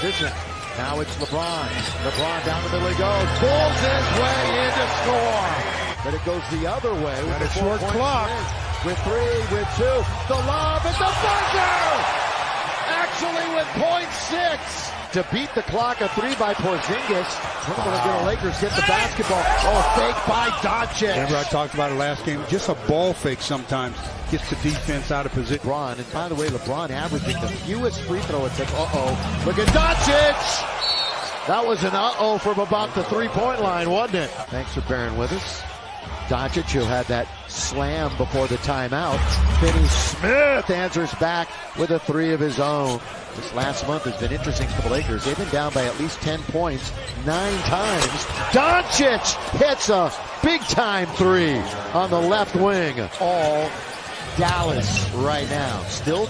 transition. Now it's LeBron. LeBron down the middle he goes. Pulls his way in to score. But it goes the other way with a short clock. With 3, with 2. The lob at the buzzer! Actually with .6. To beat the clock, a 3 by Porzingis. The Lakers get the basketball. Oh, fake by Doncic. Remember I talked about it last game? Just a ball fake sometimes gets the defense out of position. LeBron, and by the way, LeBron averaging the fewest free throw attempts. Look at Doncic! That was an from about the three-point line, wasn't it? Thanks for bearing with us. Doncic, who had that slam before the timeout. Finney Smith answers back with a 3 of his own. This last month has been interesting for the Lakers. They've been down by at least 10 points 9 times. Doncic hits a big-time 3 on the left wing. All Dallas right now. Still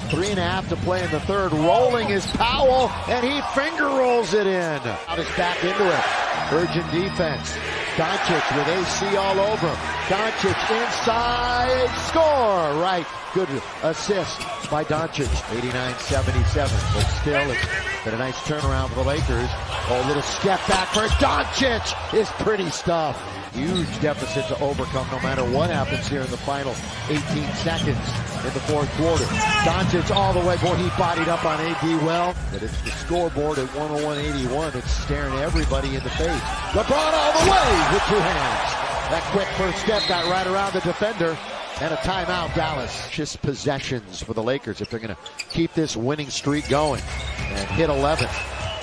3.5 to play in the third. Rolling is Powell, and he finger rolls it in. Out is back into it. Urgent defense. Doncic with AC all over him. Doncic inside, score! Right, good assist by Doncic. 89-77, but still it's been a nice turnaround for the Lakers. A little step back for Doncic is pretty stuff. Huge deficit to overcome no matter what happens here in the final 18 seconds in the fourth quarter. Doncic all the way, boy, he bodied up on AD well, but it's the scoreboard at 101-81. It's staring everybody in the face. LeBron all the way with 2 hands. That quick first step got right around the defender. And a timeout, Dallas. Just possessions for the Lakers if they're going to keep this winning streak going. And hit 11.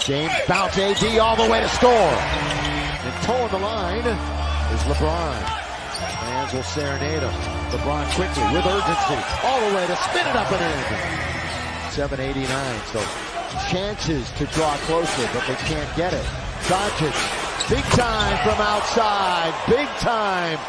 James bounce AD all the way to score. And towing the line is LeBron. Fans will serenade him. LeBron quickly with urgency all the way to spin it up and in. 7:89. So chances to draw closer, but they can't get it. Doncic, big time from outside. Big time.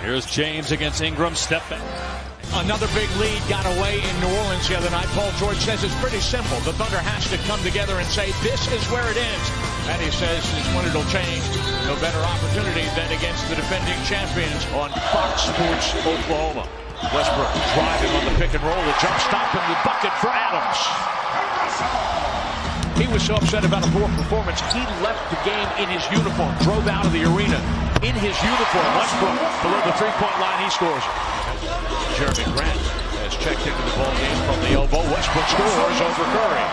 Here's James against Ingram. Step back. Another big lead got away in New Orleans the other night. Paul George says it's pretty simple. The Thunder has to come together and say, this is where it ends. And he says it's when it'll change. No better opportunity than against the defending champions on Fox Sports Oklahoma. Westbrook driving on the pick and roll. The jump stop in the bucket for Adams. He was so upset about a poor performance, he left the game in his uniform, drove out of the arena in his uniform. Westbrook, below the three-point line, he scores. Jeremy Grant has checked into the ball game from the elbow. Westbrook scores over Curry.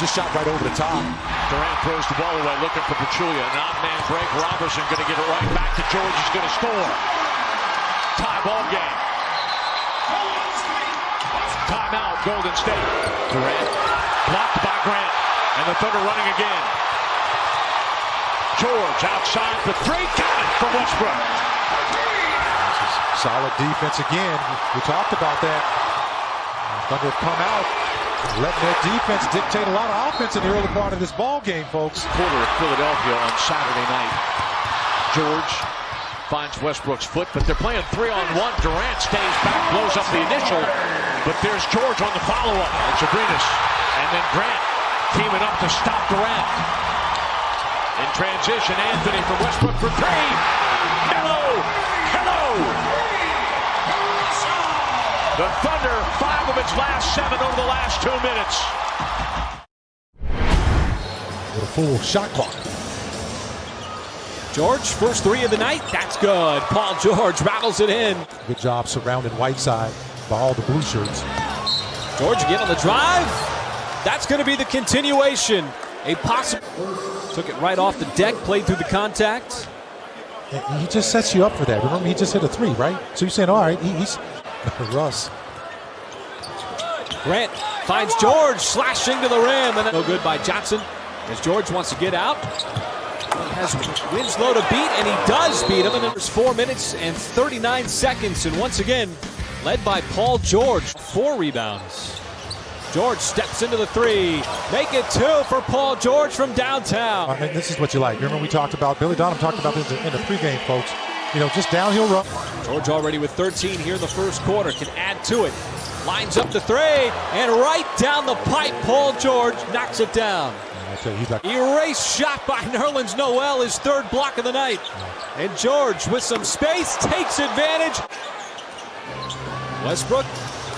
Just shot right over the top. Durant throws the ball away, looking for Pachulia. An odd-man break. Robertson going to get it right back to George. He's going to score. Tie ball game. Timeout, Golden State. Durant blocked by Grant, and the Thunder running again. George outside for three. Got it from Westbrook. Solid defense again. We talked about that. Thunder have come out, letting their defense dictate a lot of offense in the early part of this ball game, folks. Quarter of Philadelphia on Saturday night. George finds Westbrook's foot, but they're playing 3-on-1. Durant stays back, blows up the initial, but there's George on the follow-up. It's Abrines, and then Grant teaming up to stop Durant. In transition, Anthony from Westbrook for three. Hello! The Thunder, 5 of its last 7 over the last 2 minutes. With a full shot clock. George, first three of the night. That's good. Paul George rattles it in. Good job surrounding Whiteside by all the blue shirts. George again on the drive. That's going to be the continuation. A possible. Took it right off the deck, played through the contact. He just sets you up for that. Remember, he just hit a three, right? So you're saying, all right, he's Russ. Grant finds George slashing to the rim, and no good by Johnson as George wants to get out. He has Winslow to beat, and he does beat him. And there's 4 minutes and 39 seconds, and once again led by Paul George. 4 rebounds. George steps into the three. Make it 2 for Paul George from downtown. I mean, this is what you like. Remember we talked about, Billy Donovan talked about this in the pregame, folks. You know, just downhill run. George already with 13 here in the first quarter. Can add to it. Lines up the three, and right down the pipe, Paul George knocks it down. I tell you, he's like erased shot by Nerlens Noel, his 3rd block of the night. And George, with some space, takes advantage. Westbrook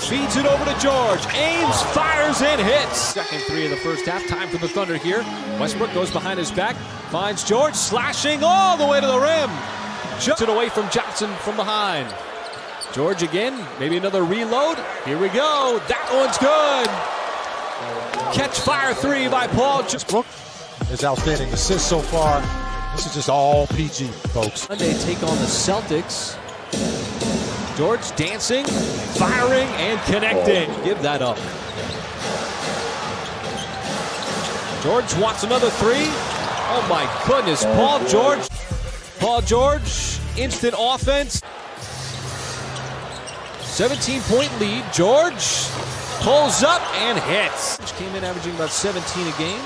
feeds it over to George. Aims, fires, and hits. Second 3 of the first half. Time for the Thunder here. Westbrook goes behind his back. Finds George slashing all the way to the rim. Just it away from Johnson from behind. George again. Maybe another reload. Here we go. That one's good. Catch fire 3 by Paul. Westbrook is outstanding. Assists so far. This is just all PG, folks. They take on the Celtics. George dancing, firing, and connecting. Give that up. George wants another 3. Oh my goodness, Paul George. Paul George, instant offense. 17-point lead. George pulls up and hits. Came in averaging about 17 a game.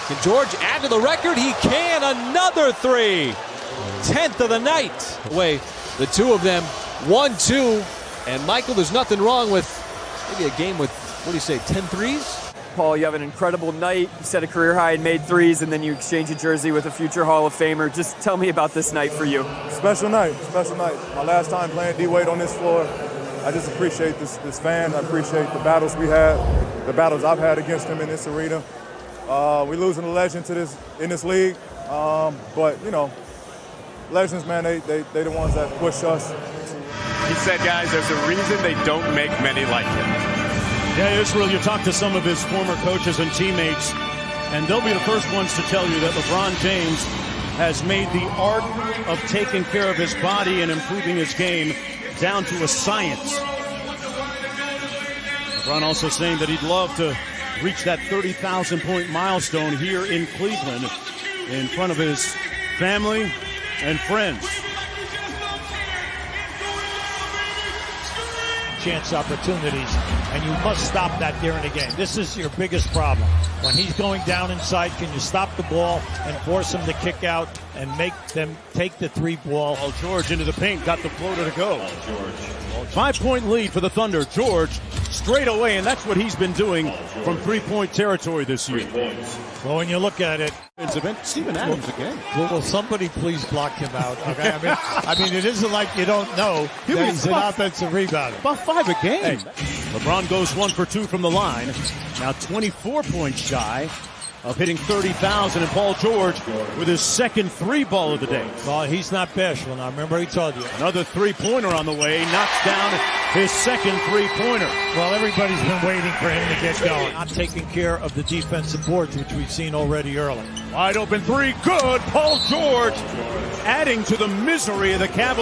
Can George add to the record? He can. Another 3. 10th of the night. Away, the 2 of them. 1-2, and Michael, there's nothing wrong with maybe a game with, what do you say, 10 threes? Paul, you have an incredible night. You set a career high and made 3s, and then you exchange a jersey with a future Hall of Famer. Just tell me about this night for you. Special night, special night. My last time playing D-Wade on this floor. I just appreciate this fan. I appreciate the battles we had, the battles I've had against him in this arena. We're losing a legend to this in this league, but you know, legends, man, they the ones that push us. He said, guys, there's a reason they don't make many like him. Yeah, Israel, you talk to some of his former coaches and teammates, and they'll be the first ones to tell you that LeBron James has made the art of taking care of his body and improving his game down to a science. LeBron also saying that he'd love to reach that 30,000-point milestone here in Cleveland in front of his family and friends. chance opportunities, and you must stop that during the game. This is your biggest problem. When he's going down inside, can you stop the ball and force him to kick out and make them take the 3-ball? Paul George into the paint, got the floater to go. 5-point lead for the Thunder. George straight away, and that's what he's been doing from 3-point territory this year. Well, when you look at it, It's event Steven Adams again. will somebody please block him out? Okay, I mean, it isn't like you don't know He that was he's an about- offensive rebounder. About 5 a game. LeBron goes 1 for 2 from the line. Now 24 points shy of hitting 30,000, and Paul George with his second 3-ball of the day. Well, he's not bashful. Now, remember he told you. Another 3-pointer on the way, knocks down his second 3-pointer. Well, everybody's been waiting for him to get going. Not taking care of the defensive boards, which we've seen already early. Wide open 3, good. Paul George adding to the misery of the Cavaliers.